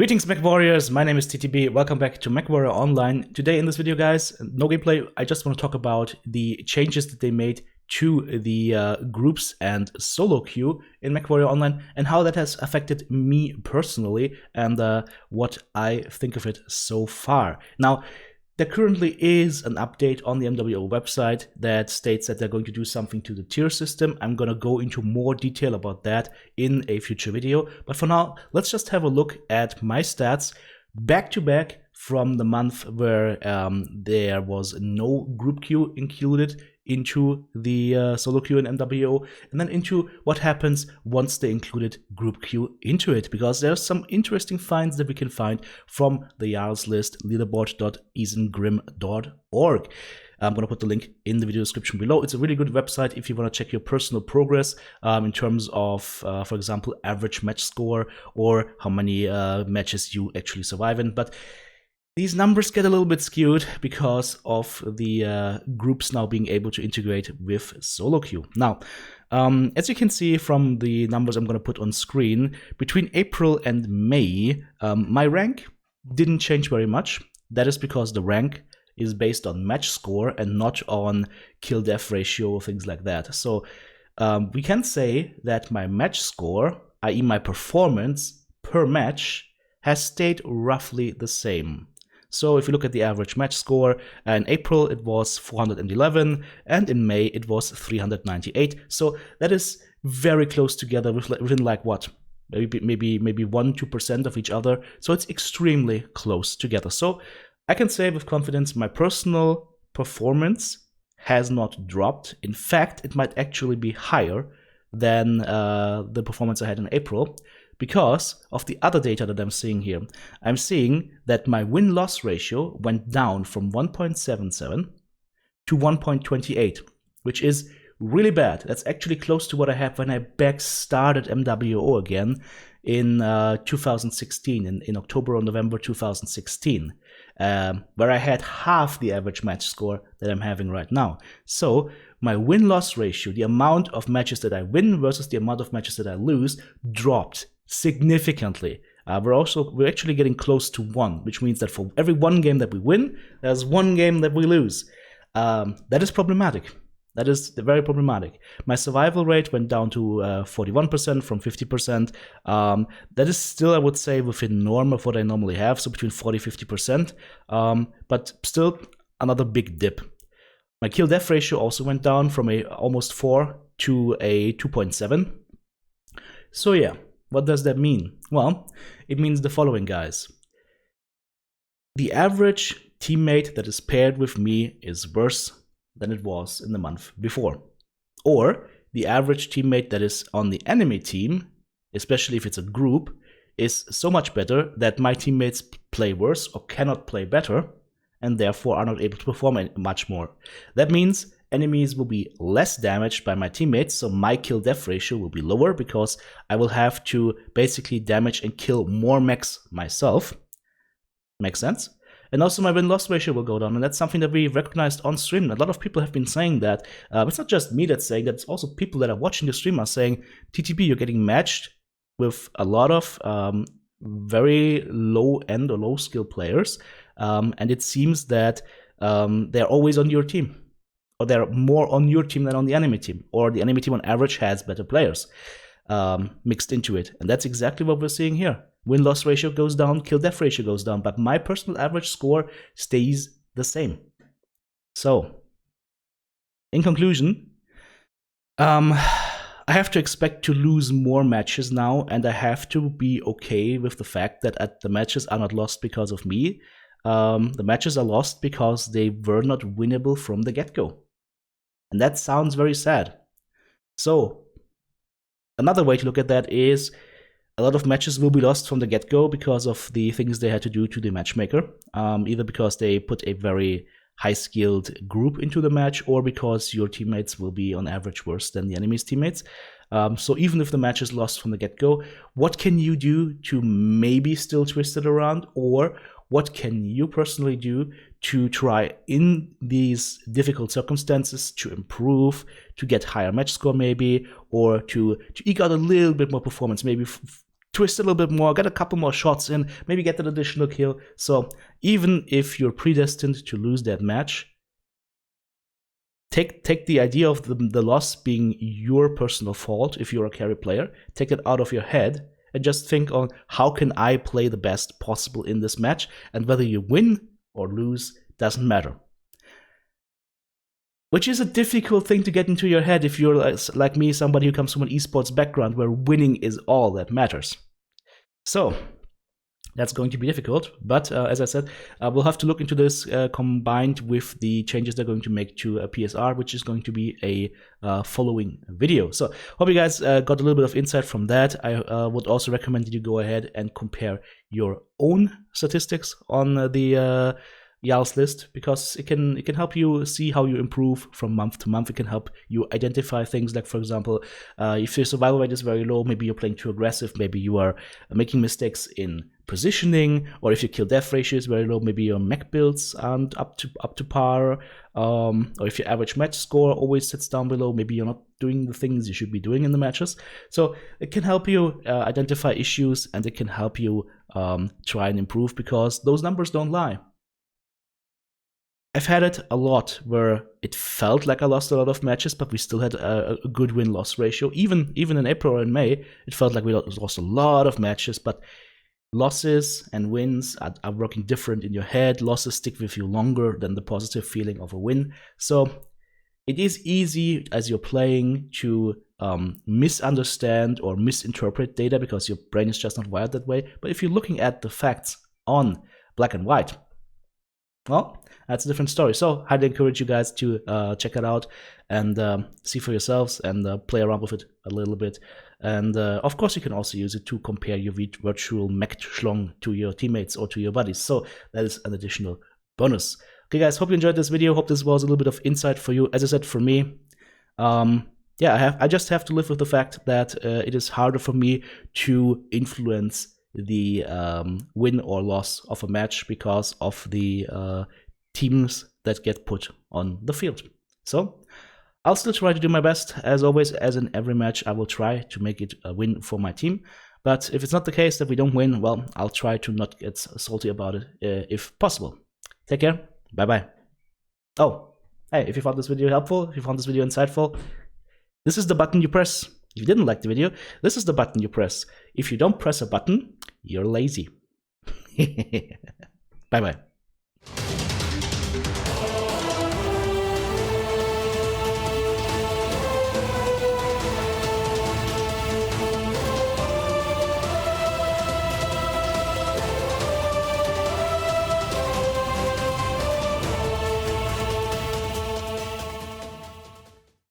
Greetings, Mechwarriors. My name is TTB. Welcome back to Mechwarrior Online. Today in this video, guys, no gameplay. I just want to talk about the changes that they made to the groups and solo queue in Mechwarrior Online and how that has affected me personally and what I think of it so far. Now, there currently is an update on the MWO website that states that they're going to do something to the tier system. I'm going to go into more detail about that in a future video. But for now, let's just have a look at my stats back to back from the month where there was no group queue included into the solo queue in MWO, and then into what happens once they included group queue into it, because there's some interesting finds that we can find from the Jarls list leaderboard.isengrim.org. I'm going to put the link in the video description below. It's a really good website if you want to check your personal progress in terms of, for example, average match score or how many matches you actually survive in. But these numbers get a little bit skewed because of the groups now being able to integrate with solo queue. Now, as you can see from the numbers I'm going to put on screen, between April and May, my rank didn't change very much. That is because the rank is based on match score and not on kill-death ratio or things like that. So we can say that my match score, i.e. my performance per match, has stayed roughly the same. So if you look at the average match score, in April it was 411, and in May it was 398. So that is very close together, within like what? Maybe 1-2% of each other. So it's extremely close together. So I can say with confidence my personal performance has not dropped. In fact, it might actually be higher than the performance I had in April, because of the other data that I'm seeing here. I'm seeing that my win-loss ratio went down from 1.77 to 1.28, which is really bad. That's actually close to what I had when I back started MWO again in 2016, in October or November 2016, where I had half the average match score that I'm having right now. So my win-loss ratio, the amount of matches that I win versus the amount of matches that I lose, dropped significantly. We're actually getting close to 1, which means that for every one game that we win, there's one game that we lose. That is problematic. That is very problematic. My survival rate went down to 41% from 50%. That is still, I would say, within norm of what I normally have, so between 40-50%. But still, another big dip. My kill-death ratio also went down from a almost 4 to a 2.7. So yeah, what does that mean? Well, it means the following, guys. The average teammate that is paired with me is worse than it was in the month before. Or the average teammate that is on the enemy team, especially if it's a group, is so much better that my teammates play worse or cannot play better, and therefore are not able to perform much more. That means enemies will be less damaged by my teammates, so my kill-death ratio will be lower because I will have to basically damage and kill more mechs myself. Makes sense? And also my win-loss ratio will go down, and that's something that we recognized on stream. A lot of people have been saying that. It's not just me that's saying that, it's also people that are watching the stream are saying, TTB, you're getting matched with a lot of very low-end or low-skill players, and it seems that they're always on your team. Or they're more on your team than on the enemy team. Or the enemy team on average has better players mixed into it. And that's exactly what we're seeing here. Win-loss ratio goes down, kill-death ratio goes down, but my personal average score stays the same. So, in conclusion, I have to expect to lose more matches now, and I have to be okay with the fact that the matches are not lost because of me. The matches are lost because they were not winnable from the get-go. And that sounds very sad. So, another way to look at that is a lot of matches will be lost from the get-go because of the things they had to do to the matchmaker. Either because they put a very high-skilled group into the match, or because your teammates will be on average worse than the enemy's teammates. So even if the match is lost from the get-go, what can you do to maybe still twist it around? Or what can you personally do to try in these difficult circumstances to improve, to get higher match score maybe, or to eke out a little bit more performance, maybe twist a little bit more, get a couple more shots in, maybe get an additional kill. So even if you're predestined to lose that match, take the idea of the loss being your personal fault if you're a carry player, take it out of your head, and just think on how can I play the best possible in this match, and whether you win or lose doesn't matter. Which is a difficult thing to get into your head if you're like me, somebody who comes from an esports background where winning is all that matters. So that's going to be difficult, but as I said, we'll have to look into this combined with the changes they're going to make to PSR, which is going to be a following video. So hope you guys got a little bit of insight from that. I would also recommend that you go ahead and compare your own statistics on the YAL's list, because it can help you see how you improve from month to month. It can help you identify things like, for example, if your survival rate is very low, maybe you're playing too aggressive, maybe you are making mistakes in positioning, or if your kill death ratio is very low, maybe your mech builds aren't up to par, or if your average match score always sits down below, maybe you're not doing the things you should be doing in the matches. So it can help you identify issues, and it can help you try and improve, because those numbers don't lie. I've had it a lot where it felt like I lost a lot of matches, but we still had a good win-loss ratio. Even in April or in May, it felt like we lost a lot of matches, but losses and wins are working different in your head. Losses stick with you longer than the positive feeling of a win. So it is easy as you're playing to misunderstand or misinterpret data, because your brain is just not wired that way. But if you're looking at the facts on black and white, well, that's a different story. So highly encourage you guys to check it out and see for yourselves and play around with it a little bit. And of course, you can also use it to compare your virtual mech schlong to your teammates or to your buddies. So that is an additional bonus. Okay, guys, hope you enjoyed this video. Hope this was a little bit of insight for you. As I said, for me, yeah, I just have to live with the fact that it is harder for me to influence the win or loss of a match because of the teams that get put on the field. So I'll still try to do my best. As always, as in every match, I will try to make it a win for my team. But if it's not the case that we don't win, well, I'll try to not get salty about it if possible. Take care. Bye-bye. Oh, hey, if you found this video helpful, if you found this video insightful, this is the button you press. If you didn't like the video, this is the button you press. If you don't press a button, you're lazy. Bye-bye.